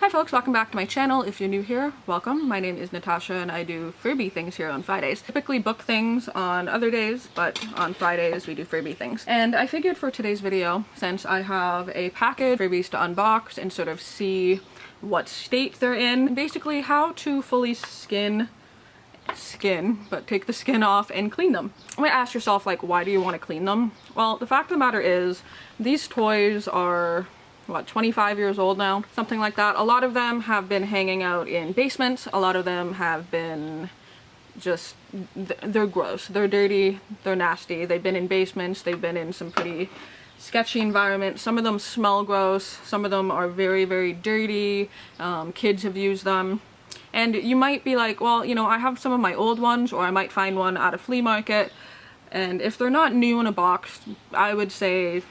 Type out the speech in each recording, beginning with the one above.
Hi folks, welcome back to my channel. If you're new here, welcome. My name is Natasha and I do Furby things here on Fridays. Typically book things on other days, but on Fridays we do Furby things. And I figured for today's video, since I have a package of Furbies to unbox and sort of see what state they're in, basically how to fully skin, but take the skin off and clean them. You might ask yourself, like, why do you want to clean them? Well, the fact of the matter is, these toys are what, 25 years old now? Something like that. A lot of them have been hanging out in basements. A lot of them have been just, they're gross. They're dirty. They're nasty. They've been in basements. They've been in some pretty sketchy environments. Some of them smell gross. Some of them are very, very dirty. Kids have used them. And you might be like, well, you know, I have some of my old ones, or I might find one at a flea market. And if they're not new in a box, I would say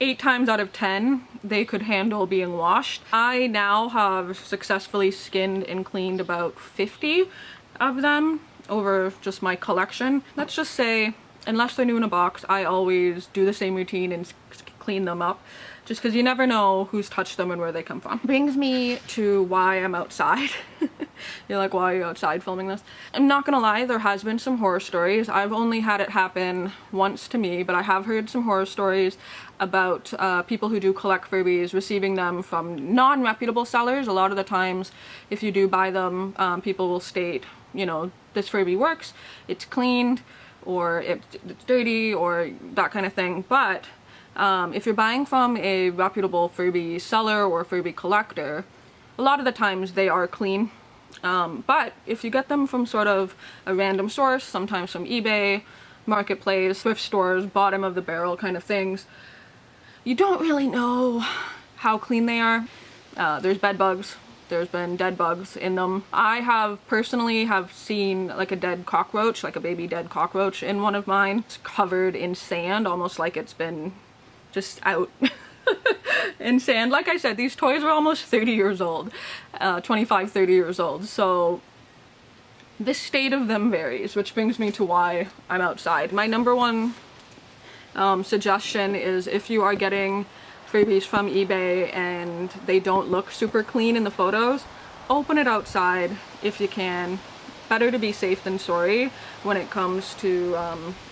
8 times out of 10 they could handle being washed. I now have successfully skinned and cleaned about 50 of them over just my collection. Let's just say, unless they're new in a box, I always do the same routine and clean them up, just because you never know who's touched them and where they come from. Brings me to why I'm outside. You're like, why are you outside filming this? I'm not gonna lie, there has been some horror stories. I've only had it happen once to me, but I have heard some horror stories about people who do collect Furbies receiving them from non-reputable sellers. A lot of the times, if you do buy them, people will state, you know, this Furby works, it's cleaned, or it's dirty, or that kind of thing. But if you're buying from a reputable Furby seller or Furby collector, a lot of the times they are clean. But if you get them from sort of a random source, sometimes from eBay, marketplace, thrift stores, bottom of the barrel kind of things, you don't really know how clean they are. There's bed bugs. There's been dead bugs in them. I have personally seen like a dead cockroach, like a baby dead cockroach in one of mine. It's covered in sand, almost like it's been just out in sand. Like I said, these toys are almost 30 years old, 25, 30 years old. So the state of them varies, which brings me to why I'm outside. My number one suggestion is, if you are getting Furbies from eBay and they don't look super clean in the photos, open it outside if you can. Better to be safe than sorry when it comes to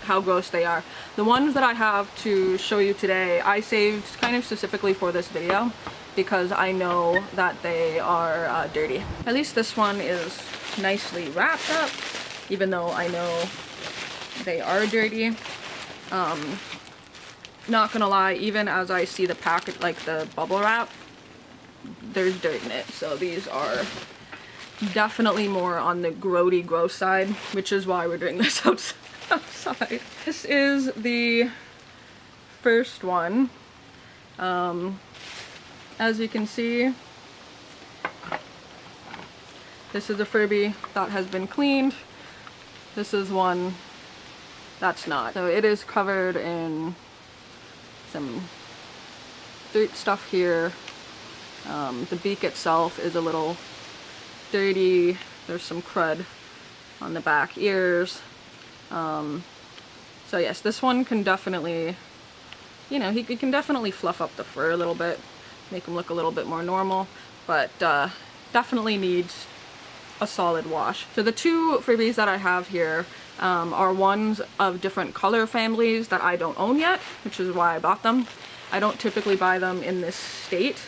how gross they are. The ones that I have to show you today, I saved kind of specifically for this video because I know that they are dirty. At least this one is nicely wrapped up, even though I know they are dirty. Not gonna lie, even as I see the packet, like the bubble wrap, there's dirt in it. So these are definitely more on the grody gross side, which is why we're doing this outside. This is the first one. As you can see, this is a Furby that has been cleaned. This is one that's not. So it is covered in some dirt stuff here. The beak itself is a little dirty. There's some crud on the back ears. So yes, this one can definitely, you know, he can definitely fluff up the fur a little bit, make him look a little bit more normal, but definitely needs a solid wash. So the two Furbies that I have here are ones of different color families that I don't own yet, which is why I bought them. I don't typically buy them in this state.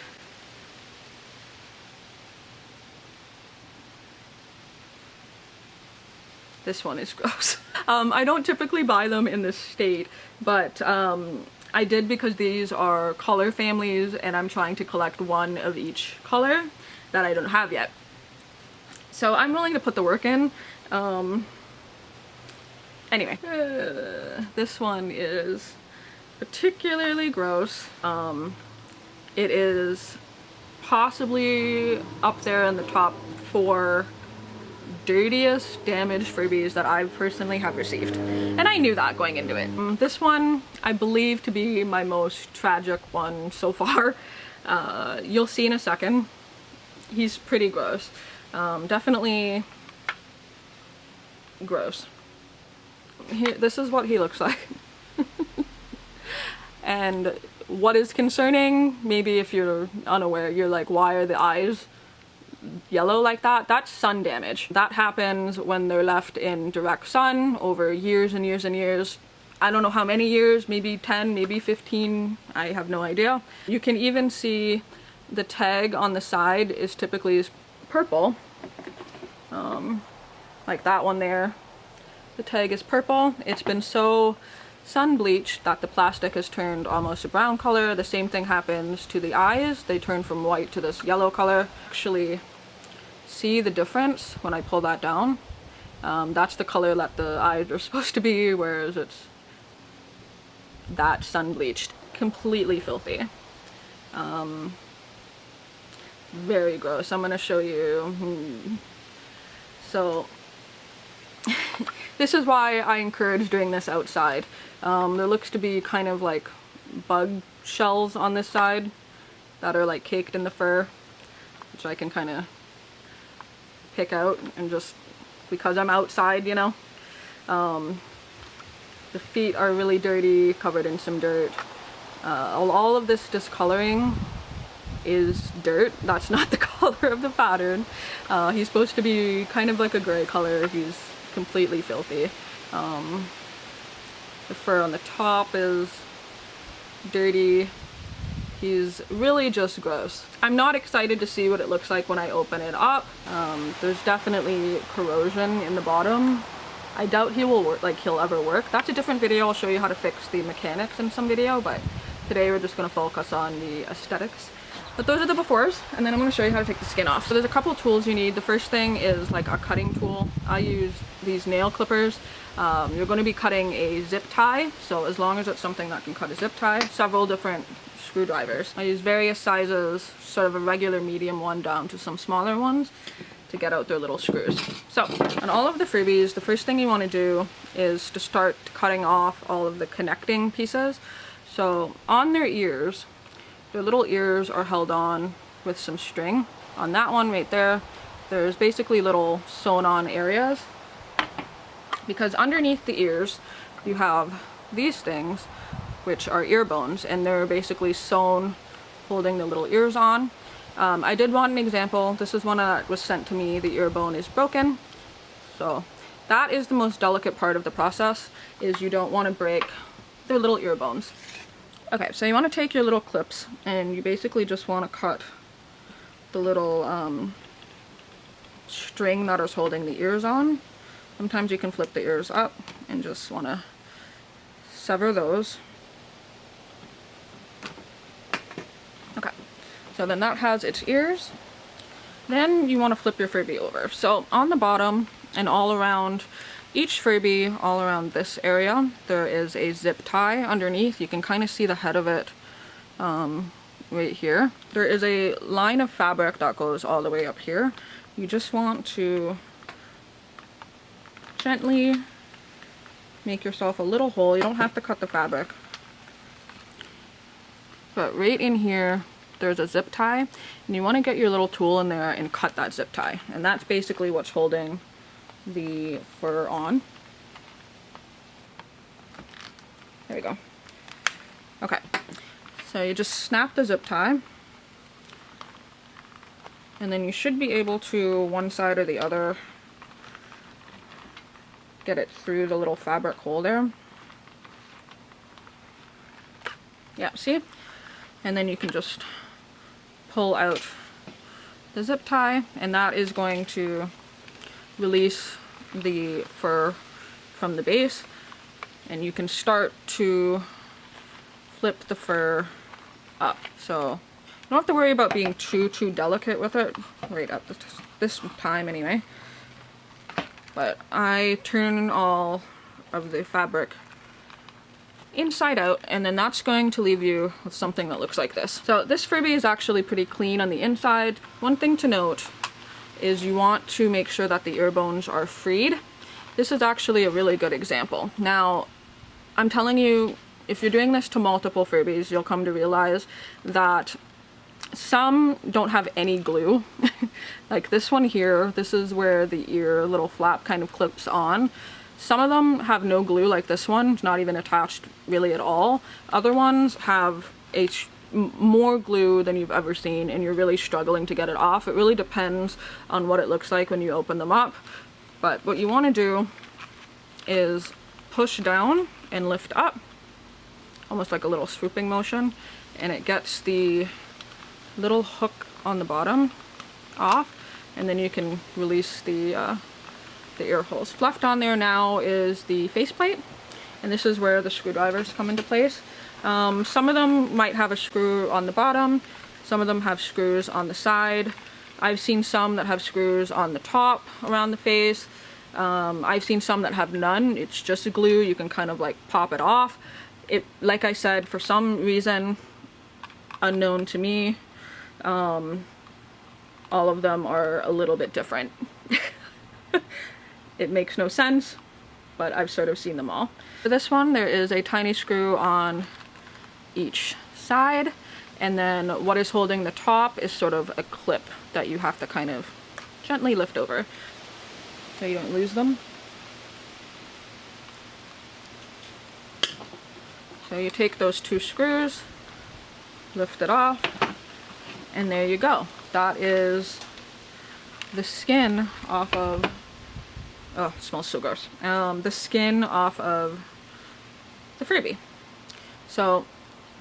This one is gross. I don't typically buy them in this state, but I did because these are color families and I'm trying to collect one of each color that I don't have yet. So I'm willing to put the work in. Anyway, this one is particularly gross. It is possibly up there in the top 4 dirtiest damaged Furbies that I personally have received. And I knew that going into it. This one I believe to be my most tragic one so far. You'll see in a second. He's pretty gross. Definitely gross. Here, this is what he looks like. And what is concerning, maybe if you're unaware, you're like, why are the eyes yellow like that? That's sun damage. That happens when they're left in direct sun over years and years and years. I don't know how many years, maybe 10, maybe 15, I have no idea. You can even see the tag on the side is typically purple, like that one there. The tag is purple. It's been so sun bleached that the plastic has turned almost a brown color. The same thing happens to the eyes. They turn from white to this yellow color. Actually see the difference when I pull that down. That's the color that the eyes are supposed to be, whereas it's that sun bleached. Completely filthy. Very gross. I'm gonna show you. So this is why I encourage doing this outside. There looks to be kind of like bug shells on this side that are like caked in the fur, which I can kind of pick out, and just because I'm outside, you know. The feet are really dirty, covered in some dirt. All of this discoloring is dirt. That's not the color of the pattern. He's supposed to be kind of like a gray color. He's completely filthy. The fur on the top is dirty. He's really just gross. I'm not excited to see what it looks like when I open it up. There's definitely corrosion in the bottom. I doubt he will work, like he'll ever work. That's a different video. I'll show you how to fix the mechanics in some video, but today we're just gonna focus on the aesthetics. But those are the befores, and then I'm going to show you how to take the skin off. So there's a couple tools you need. The first thing is like a cutting tool. I use these nail clippers. You're going to be cutting a zip tie, so as long as it's something that can cut a zip tie. Several different screwdrivers. I use various sizes, sort of a regular medium one down to some smaller ones to get out their little screws. So on all of the Furbies, the first thing you want to do is to start cutting off all of the connecting pieces. So on their ears, their little ears are held on with some string. On that one right there, there's basically little sewn on areas, because underneath the ears you have these things which are ear bones, and they're basically sewn holding the little ears on. I did want an example. This is one that was sent to me. The ear bone is broken, so that is the most delicate part of the process, is you don't want to break their little ear bones. Okay, so you want to take your little clips, and you basically just want to cut the little string that is holding the ears on. Sometimes you can flip the ears up and just want to sever those. Okay, so then that has its ears. Then you want to flip your Furby over. So on the bottom and all around each Furby, all around this area, there is a zip tie underneath. You can kind of see the head of it right here. There is a line of fabric that goes all the way up here. You just want to gently make yourself a little hole. You don't have to cut the fabric. But right in here, there's a zip tie, and you want to get your little tool in there and cut that zip tie. And that's basically what's holding the fur on. There we go. Okay, so you just snap the zip tie, and then you should be able to, one side or the other, get it through the little fabric hole there. Yeah, see? And then you can just pull out the zip tie, and that is going to release the fur from the base, and you can start to flip the fur up. So you don't have to worry about being too delicate with it right at this time anyway. But I turn all of the fabric inside out, and then that's going to leave you with something that looks like this. So this Furby is actually pretty clean on the inside. One thing to note is you want to make sure that the ear bones are freed. This is actually a really good example. Now, I'm telling you, if you're doing this to multiple Furbies, you'll come to realize that some don't have any glue. Like this one here, this is where the ear little flap kind of clips on. Some of them have no glue, like this one, it's not even attached really at all. Other ones have more glue than you've ever seen, and you're really struggling to get it off. It really depends on what it looks like when you open them up. But what you want to do is push down and lift up, almost like a little swooping motion, and it gets the little hook on the bottom off, and then you can release the ear holes. Left on there now is the faceplate, and this is where the screwdrivers come into place. Some of them might have a screw on the bottom, some of them have screws on the side. I've seen some that have screws on the top around the face. I've seen some that have none. It's just a glue. You can kind of like pop it off. Like I said, for some reason unknown to me, all of them are a little bit different. It makes no sense, but I've sort of seen them all. For this one, there is a tiny screw on each side, and then what is holding the top is sort of a clip that you have to kind of gently lift over so you don't lose them. So you take those two screws, lift it off, and there you go. That is the skin off of, oh, it smells so gross. The skin off of the Furby. So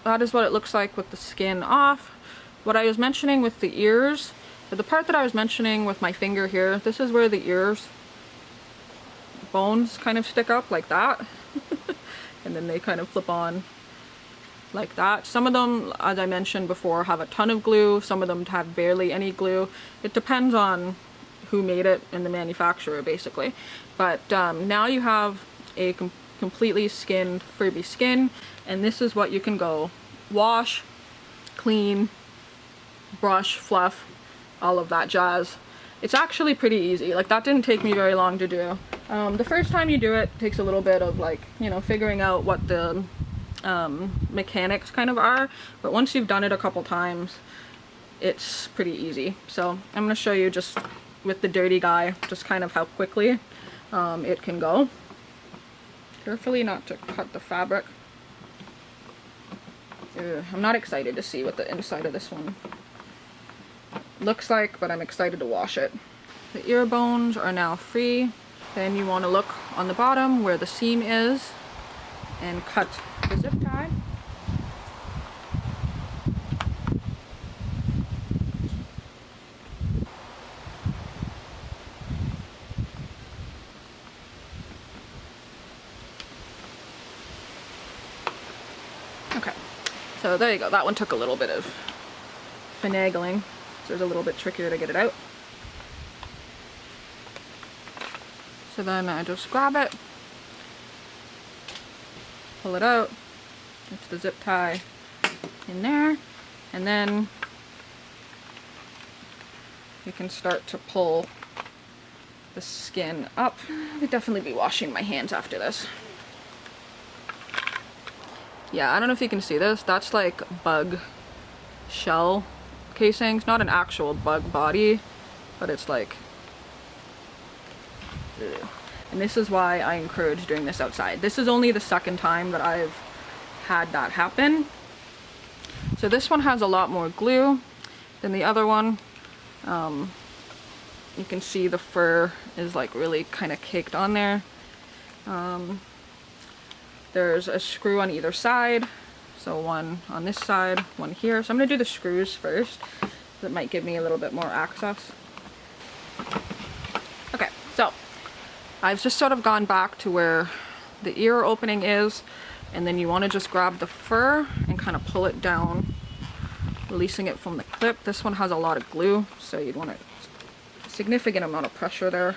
that is what it looks like with the skin off. What I was mentioning with the ears, the part that I was mentioning with my finger here, this is where the ears bones kind of stick up like that. And then they kind of flip on like that. Some of them, as I mentioned before, have a ton of glue. Some of them have barely any glue. It depends on who made it and the manufacturer, basically. But now you have a completely skinned Furby skin, and this is what you can go wash, clean, brush, fluff, all of that jazz. It's actually pretty easy. Like, that didn't take me very long to do. The first time you do it takes a little bit of, like, you know, figuring out what the mechanics kind of are, but once you've done it a couple times, it's pretty easy. So I'm going to show you just with the dirty guy, just kind of how quickly it can go. Carefully not to cut the fabric. I'm not excited to see what the inside of this one looks like, but I'm excited to wash it. The ear bones are now free. Then you want to look on the bottom where the seam is and cut the zip tie. Okay, so there you go. That one took a little bit of finagling, so it's a little bit trickier to get it out. So then I just grab it, pull it out, it's the zip tie in there, and then you can start to pull the skin up. I'll definitely be washing my hands after this. Yeah, I don't know if you can see this, that's like bug shell casings, not an actual bug body, but it's like, ugh. And this is why I encourage doing this outside. This is only the second time that I've had that happen. So this one has a lot more glue than the other one. You can see the fur is like really kind of caked on there. There's a screw on either side. So one on this side, one here. So I'm gonna do the screws first. That might give me a little bit more access. Okay, so I've just sort of gone back to where the ear opening is, and then you want to just grab the fur and kind of pull it down, releasing it from the clip. This one has a lot of glue, so you'd want a significant amount of pressure there.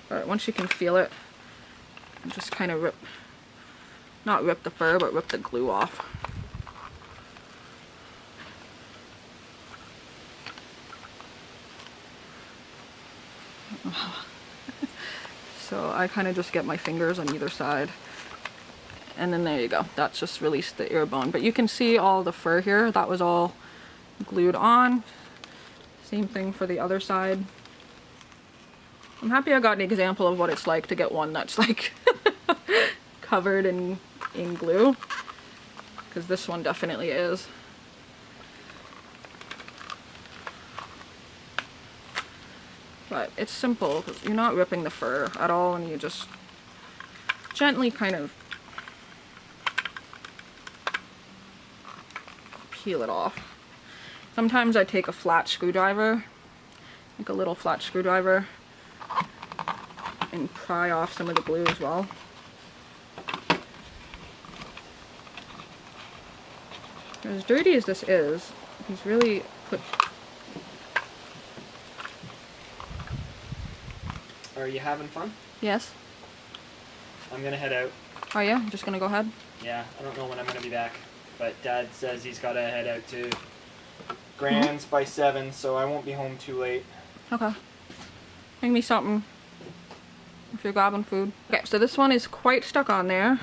But once you can feel it, just kind of not rip the fur, but rip the glue off. So I kind of just get my fingers on either side, and then there you go. That's just released the ear bone. But you can see all the fur here, that was all glued on. Same thing for the other side. I'm happy I got an example of what it's like to get one that's like covered in glue, because this one definitely is. But it's simple, because you're not ripping the fur at all, and you just gently kind of peel it off. Sometimes I take a flat screwdriver, like a little flat screwdriver, and pry off some of the glue as well. As dirty as this is, he's really put... Are you having fun? Yes. I'm gonna head out. Are you? Just gonna go ahead? Yeah, I don't know when I'm gonna be back, but Dad says he's gotta head out to Grand's by 7, so I won't be home too late. Okay. Bring me something if you're grabbing food. Okay, so this one is quite stuck on there.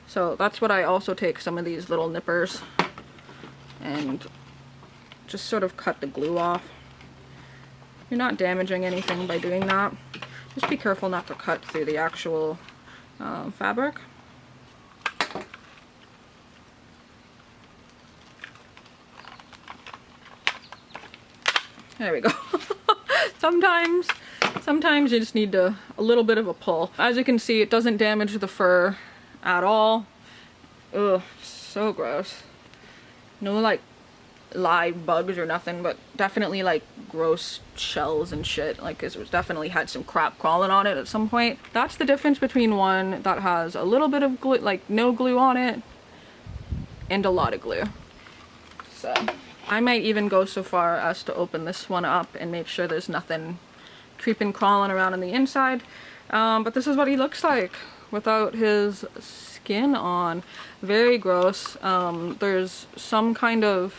So that's what I also take some of these little nippers and just sort of cut the glue off. You're not damaging anything by doing that. Just be careful not to cut through the actual fabric. There we go. Sometimes you just need a little bit of a pull. As you can see, it doesn't damage the fur at all. Ugh, so gross. No like live bugs or nothing, but definitely like gross shells and shit. Like it was definitely had some crap crawling on it at some point. That's the difference between one that has a little bit of glue, like no glue on it, and a lot of glue. So I might even go so far as to open this one up and make sure there's nothing creeping, crawling around on the inside. But this is what he looks like without his skin on. Very gross. There's some kind of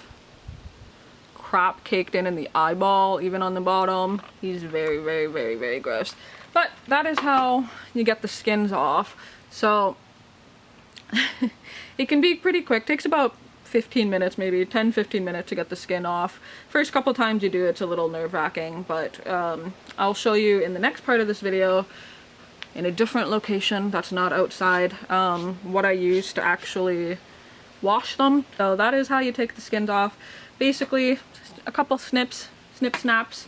crap caked in the eyeball, even on the bottom. He's very, very, very, very gross. But that is how you get the skins off. So it can be pretty quick. Takes about 15 minutes, maybe 10-15 minutes to get the skin off. First couple times you do it's a little nerve-wracking, but I'll show you in the next part of this video, in a different location that's not outside, what I use to actually wash them. So that is how you take the skins off. Basically just a couple snips, snip snaps,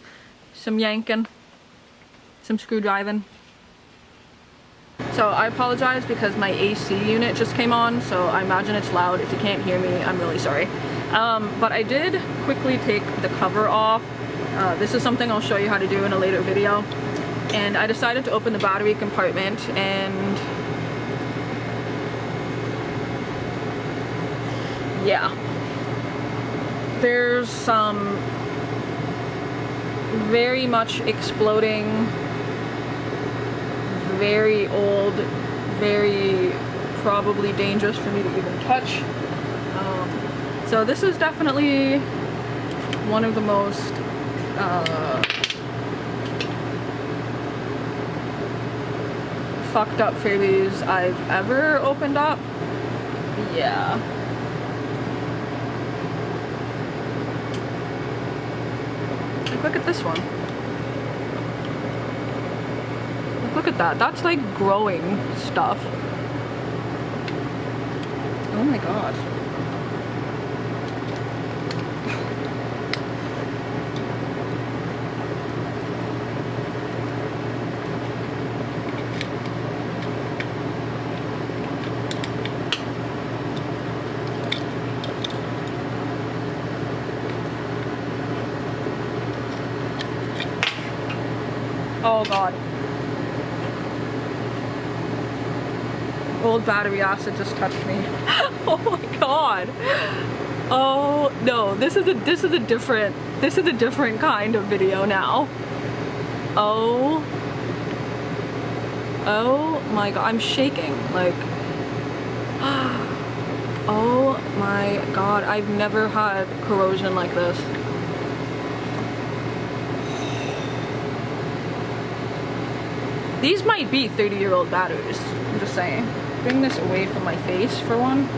some yanking, some screwdriving. So I apologize because my AC unit just came on, so I imagine it's loud. If you can't hear me, I'm really sorry. But I did quickly take the cover off. This is something I'll show you how to do in a later video. And I decided to open the battery compartment, and yeah, there's some very much exploding, very old, very probably dangerous for me to even touch. So this is definitely one of the most fucked up Furbies I've ever opened up. Yeah. Like, look at this one. Look at that. That's like growing stuff. Oh my god. Oh god. Old battery acid just touched me. Oh my god. Oh no, this is a different kind of video now. Oh my god, I'm shaking. Like, oh my god, I've never had corrosion like this. These might be 30-year-old batteries, I'm just saying. Bring this away from my face for one.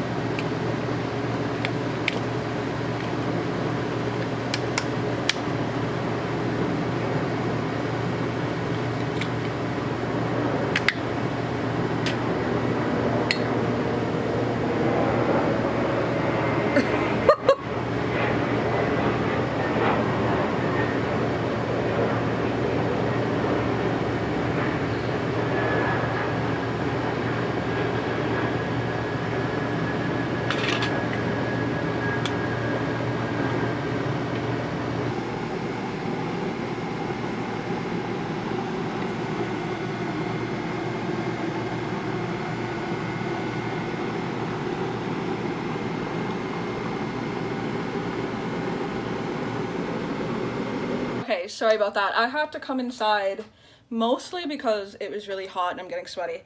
Okay, sorry about that. I had to come inside mostly because it was really hot and I'm getting sweaty.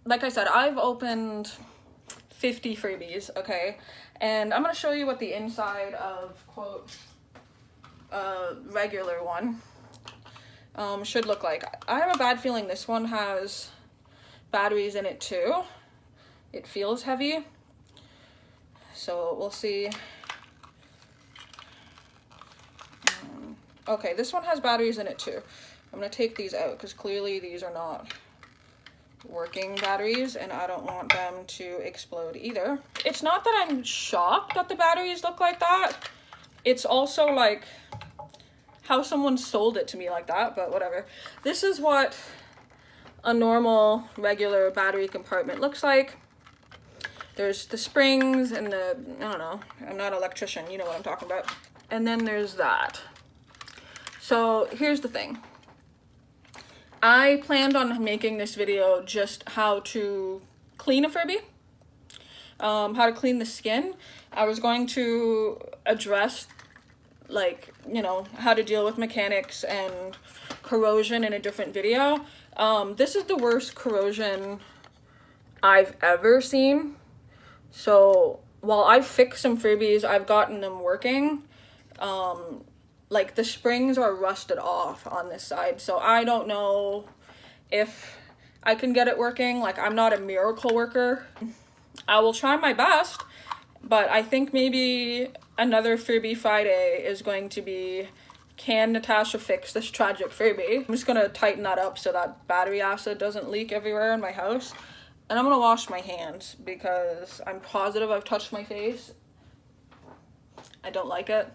Like I said, I've opened 50 Furbies, okay? And I'm gonna show you what the inside of, quote, regular one should look like. I have a bad feeling this one has batteries in it too. It feels heavy. So we'll see. Okay, this one has batteries in it too. I'm gonna take these out because clearly these are not working batteries and I don't want them to explode either. It's not that I'm shocked that the batteries look like that. It's also like how someone sold it to me like that, but whatever. This is what a normal regular battery compartment looks like. There's the springs and the, I don't know, I'm not an electrician, you know what I'm talking about. And then there's that. So here's the thing. I planned on making this video just how to clean a Furby, how to clean the skin. I was going to address, like, you know, how to deal with mechanics and corrosion in a different video. This is the worst corrosion I've ever seen. So while I've fixed some Furbies, I've gotten them working. Like the springs are rusted off on this side, so I don't know if I can get it working. Like, I'm not a miracle worker. I will try my best, but I think maybe another Furby Friday is going to be, can Natasha fix this tragic Furby? I'm just gonna tighten that up so that battery acid doesn't leak everywhere in my house. And I'm gonna wash my hands because I'm positive I've touched my face. I don't like it.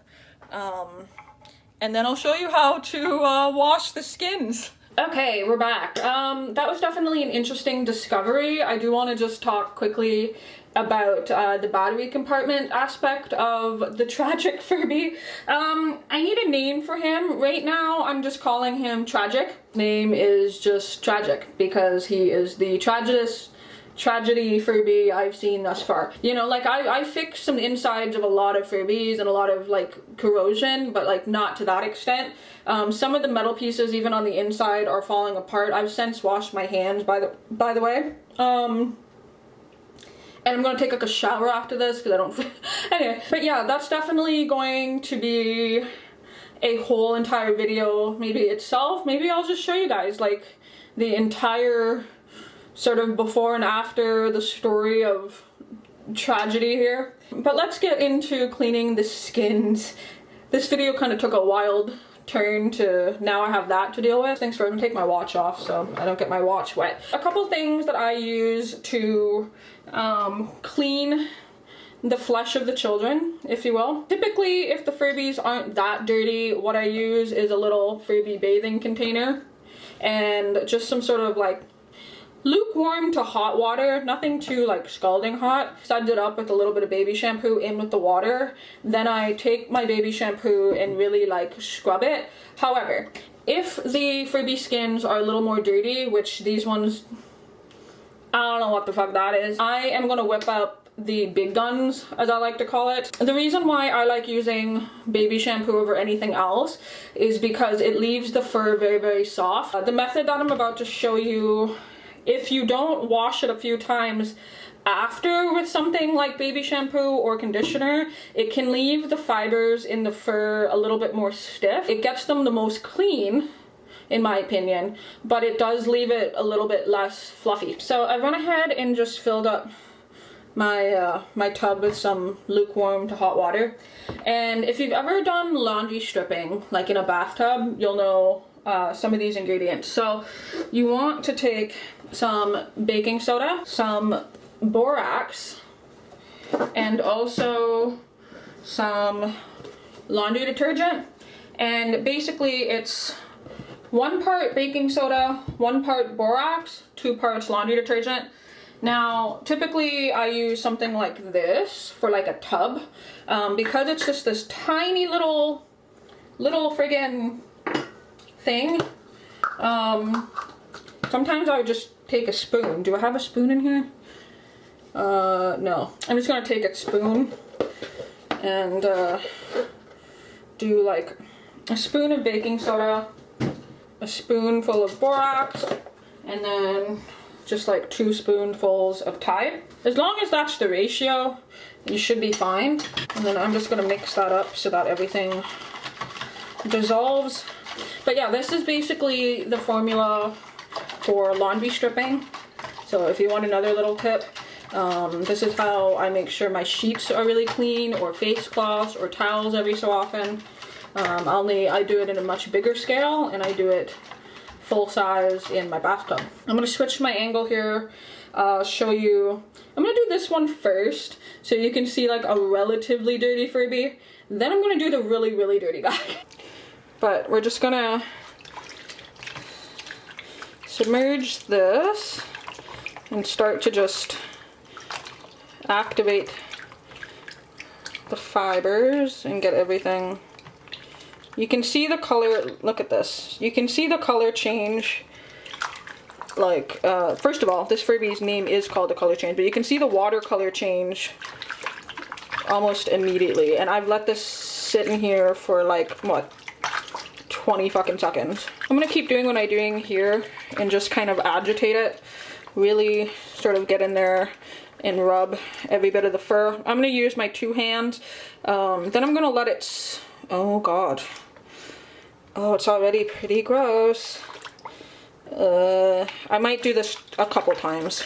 And then I'll show you how to wash the skins. Okay, we're back. That was definitely an interesting discovery. I do want to just talk quickly about the battery compartment aspect of the tragic Furby. I need a name for him. Right now, I'm just calling him Tragic. Name is just Tragic because he is the tragedy Furby I've seen thus far. You know, like I fixed some insides of a lot of Furbies and a lot of like corrosion, but like not to that extent. Some of the metal pieces even on the inside are falling apart. I've since washed my hands by the way. And I'm gonna take like a shower after this because I don't anyway, but yeah, that's definitely going to be a whole entire video maybe itself. Maybe I'll just show you guys like the entire sort of before and after the story of tragedy here. But let's get into cleaning the skins. This video kind of took a wild turn to now I have that to deal with. Thanks for, I'm gonna take my watch off so I don't get my watch wet. A couple things that I use to clean the flesh of the children, if you will. Typically, if the Furbies aren't that dirty, what I use is a little Furby bathing container and just some sort of like lukewarm to hot water, nothing too like scalding hot. Suds it up with a little bit of baby shampoo in with the water. Then I take my baby shampoo and really like scrub it. However, if the Furby skins are a little more dirty, which these ones, I don't know what the fuck that is, I am gonna whip up the big guns, as I like to call it. The reason why I like using baby shampoo over anything else is because it leaves the fur very, very soft. The method that I'm about to show you, if you don't wash it a few times after with something like baby shampoo or conditioner, it can leave the fibers in the fur a little bit more stiff. It gets them the most clean, in my opinion, but it does leave it a little bit less fluffy. So I went ahead and just filled up my my tub with some lukewarm to hot water. And if you've ever done laundry stripping, like in a bathtub, you'll know some of these ingredients. So you want to take some baking soda, some borax, and also some laundry detergent. And basically it's 1 part baking soda, 1 part borax, 2 parts laundry detergent. Now, typically I use something like this for like a tub, because it's just this tiny little friggin' thing. Sometimes I would just take a spoon. Do I have a spoon in here? No. I'm just gonna take a spoon and do like a spoon of baking soda, a spoonful of borax, and then just like 2 spoonfuls of Tide. As long as that's the ratio, you should be fine. And then I'm just gonna mix that up so that everything dissolves. But yeah, this is basically the formula for laundry stripping. So if you want another little tip, this is how I make sure my sheets are really clean, or face cloths or towels every so often. I do it in a much bigger scale, and I do it full size in my bathtub. I'm gonna switch my angle here, show you. I'm gonna do this one first so you can see like a relatively dirty Furby. Then I'm gonna do the really, really dirty guy. But we're just gonna submerge this and start to just activate the fibers and get everything. You can see the color, look at this. You can see the color change. Like, first of all, this Furby's name is called the color change, but you can see the watercolor change almost immediately. And I've let this sit in here for like, what, 20 fucking seconds. I'm gonna keep doing what I'm doing here and just kind of agitate it. Really sort of get in there and rub every bit of the fur. I'm gonna use my 2 hands. Then I'm gonna let it, oh God. Oh, it's already pretty gross. I might do this a couple times.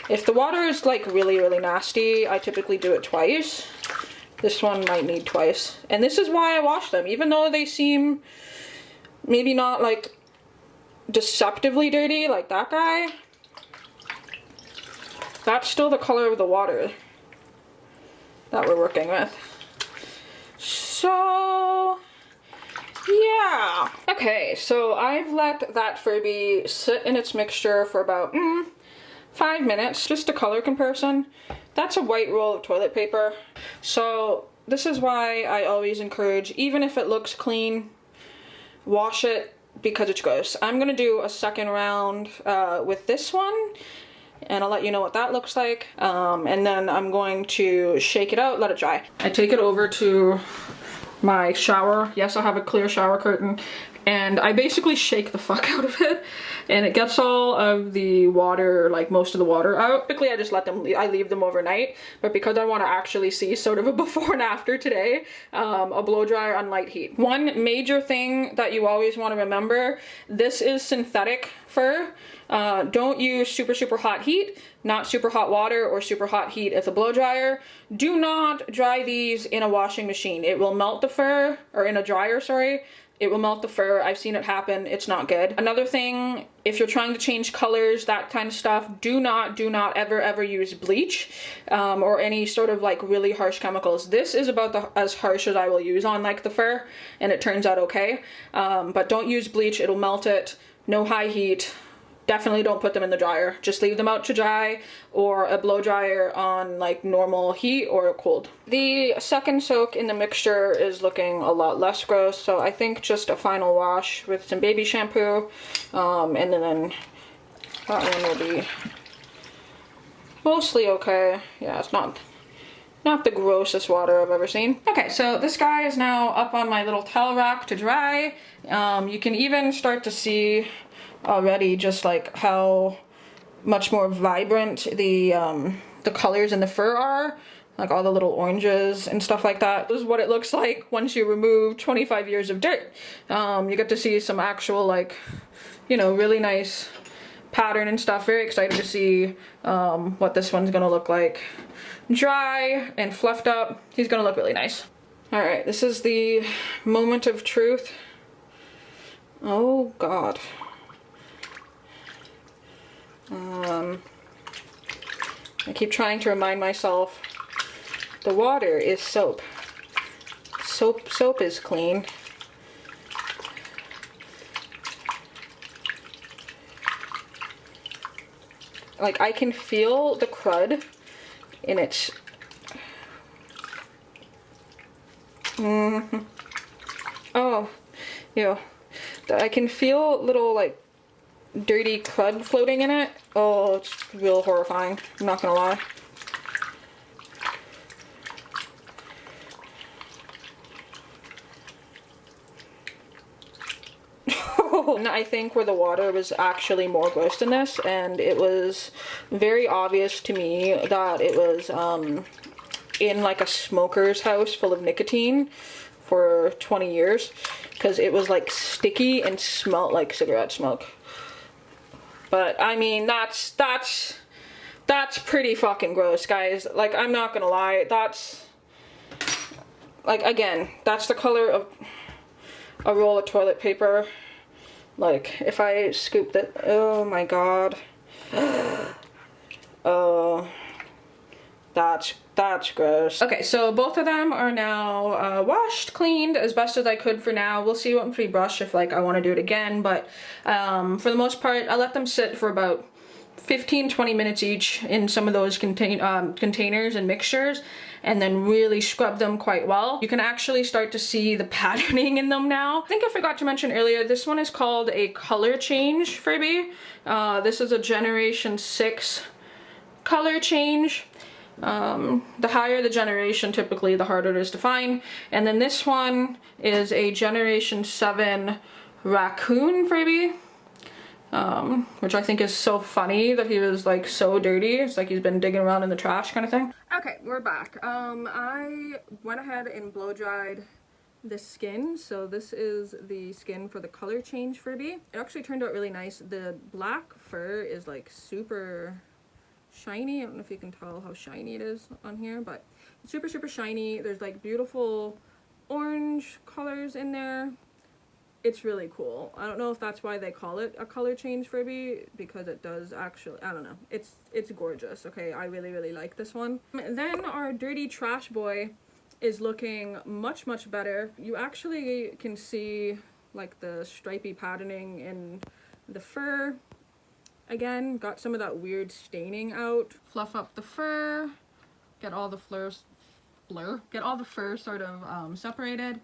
If the water is like really, really nasty, I typically do it twice. This one might need twice. And this is why I wash them. Even though they seem maybe not like deceptively dirty like that guy, that's still the color of the water that we're working with. So yeah. Okay, so I've let that Furby sit in its mixture for about 5 minutes. Just a color comparison. That's a white roll of toilet paper. So this is why I always encourage, even if it looks clean, wash it because it's gross. I'm gonna do a second round with this one, and I'll let you know what that looks like. And then I'm going to shake it out, let it dry. I take it over to my shower. Yes, I have a clear shower curtain, and I basically shake the fuck out of it, and it gets all of the water, like most of the water out. Typically I just let them, I leave them overnight, but because I want to actually see sort of a before and after today, a blow dryer on light heat. One major thing that you always want to remember, this is synthetic fur. Don't use super hot heat, not super hot water or super hot heat as a blow dryer. Do not dry these in a washing machine. It will melt the fur, or in a dryer, sorry. It will melt the fur. I've seen it happen. It's not good. Another thing, if you're trying to change colors, that kind of stuff, do not ever use bleach or any sort of like really harsh chemicals. This is about as harsh as I will use on like the fur, and it turns out okay. But don't use bleach. It'll melt it. No high heat. Definitely don't put them in the dryer. Just leave them out to dry, or a blow dryer on like normal heat or cold. The second soak in the mixture is looking a lot less gross, so I think just a final wash with some baby shampoo, and then that one will be mostly okay. Yeah, it's not the grossest water I've ever seen. Okay, so this guy is now up on my little towel rack to dry. You can even start to see already just like how much more vibrant the colors in the fur are, like all the little oranges and stuff like that. This is what it looks like once you remove 25 years of dirt. You get to see some actual, like, you know, really nice pattern and stuff. Very excited to see what this one's gonna look like dry and fluffed up. He's gonna look really nice. All right, this is the moment of truth. Oh God. I keep trying to remind myself the water is soap. Soap is clean. Like, I can feel the crud in its oh, yeah. I can feel little like dirty crud floating in it. Oh, it's real horrifying. I'm not gonna lie. though, I think where the water was actually more gross than this, and it was very obvious to me that it was in like a smoker's house full of nicotine for 20 years, because it was like sticky and smelled like cigarette smoke. But I mean, that's pretty fucking gross, guys. Like, I'm not gonna lie, that's like, again, that's the color of a roll of toilet paper. Like, if I scooped it, oh my god. Oh, that's gross. Okay, so both of them are now washed, cleaned as best as I could for now. We'll see what pre-brush if like I want to do it again, but for the most part, I let them sit for about 15-20 minutes each in some of those containers and mixtures, and then really scrub them quite well. You can actually start to see the patterning in them now. I think I forgot to mention earlier, this one is called a color change Furby. This is a Generation 6 color change. The higher the generation, typically the harder it is to find. And then this one is a Generation 7 raccoon Furby. Which I think is so funny that he was like so dirty. It's like he's been digging around in the trash kind of thing. Okay, we're back. I went ahead and blow dried the skin. So this is the skin for the color change Furby. It actually turned out really nice. The black fur is like super shiny. I don't know if you can tell how shiny it is on here, but it's super, super shiny. There's like beautiful orange colors in there. It's really cool. I don't know if that's why they call it a color change Furby, because it does actually, I don't know. It's gorgeous. Okay, I really, really like this one. Then our dirty trash boy is looking much, much better. You actually can see like the stripy patterning in the fur. Again, got some of that weird staining out. Fluff up the fur, get all the fur sort of separated.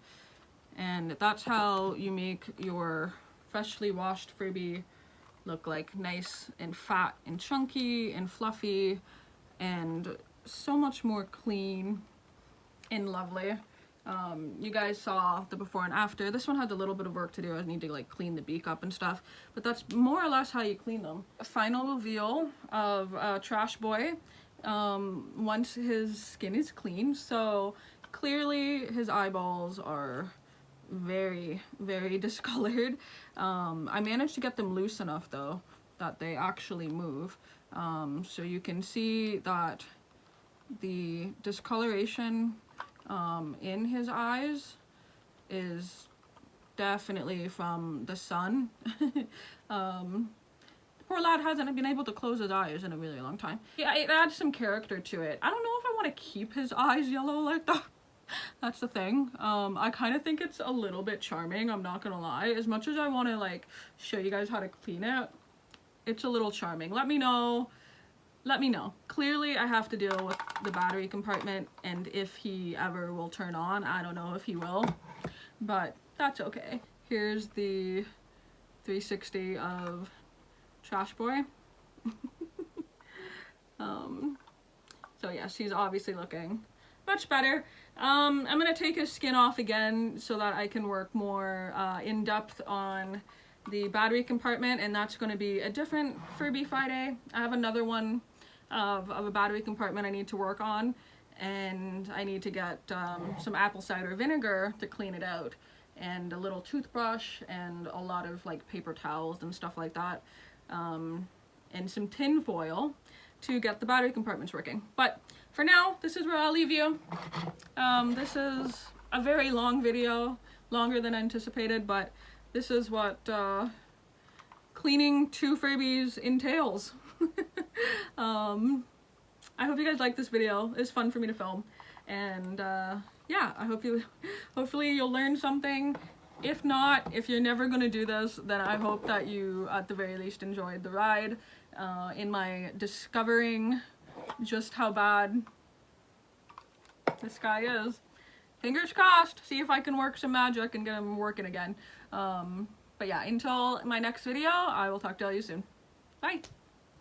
And that's how you make your freshly washed Furby look like nice and fat and chunky and fluffy and so much more clean and lovely. You guys saw the before and after. This one had a little bit of work to do. I need to like clean the beak up and stuff, but that's more or less how you clean them. A final reveal of Trash Boy once his skin is clean. So clearly his eyeballs are very, very discolored. I managed to get them loose enough though that they actually move. So you can see that the discoloration in his eyes is definitely from the sun. Poor lad hasn't been able to close his eyes in a really long time. Yeah, it adds some character to it. I don't know if I want to keep his eyes yellow like that. That's the thing. I kind of think it's a little bit charming, I'm not gonna lie. As much as I want to like show you guys how to clean it, it's a little charming. Let me know. Clearly I have to deal with the battery compartment, and if he ever will turn on, I don't know if he will, but that's okay. Here's the 360 of Trash Boy. So yes, he's obviously looking much better. I'm gonna take his skin off again so that I can work more in depth on the battery compartment, and that's going to be a different Furby Friday. I have another one of a battery compartment I need to work on, and I need to get some apple cider vinegar to clean it out, and a little toothbrush and a lot of like paper towels and stuff like that, and some tin foil to get the battery compartments working. But for now, this is where I'll leave you. This is a very long video, longer than anticipated, but this is what cleaning 2 Furbies entails. I hope you guys like this video. It's fun for me to film, and yeah, hopefully you'll learn something. If not, if you're never gonna do this, then I hope that you at the very least enjoyed the ride in my discovering just how bad this guy is. Fingers crossed, see if I can work some magic and get him working again. But yeah, until my next video, I will talk to all you soon. Bye!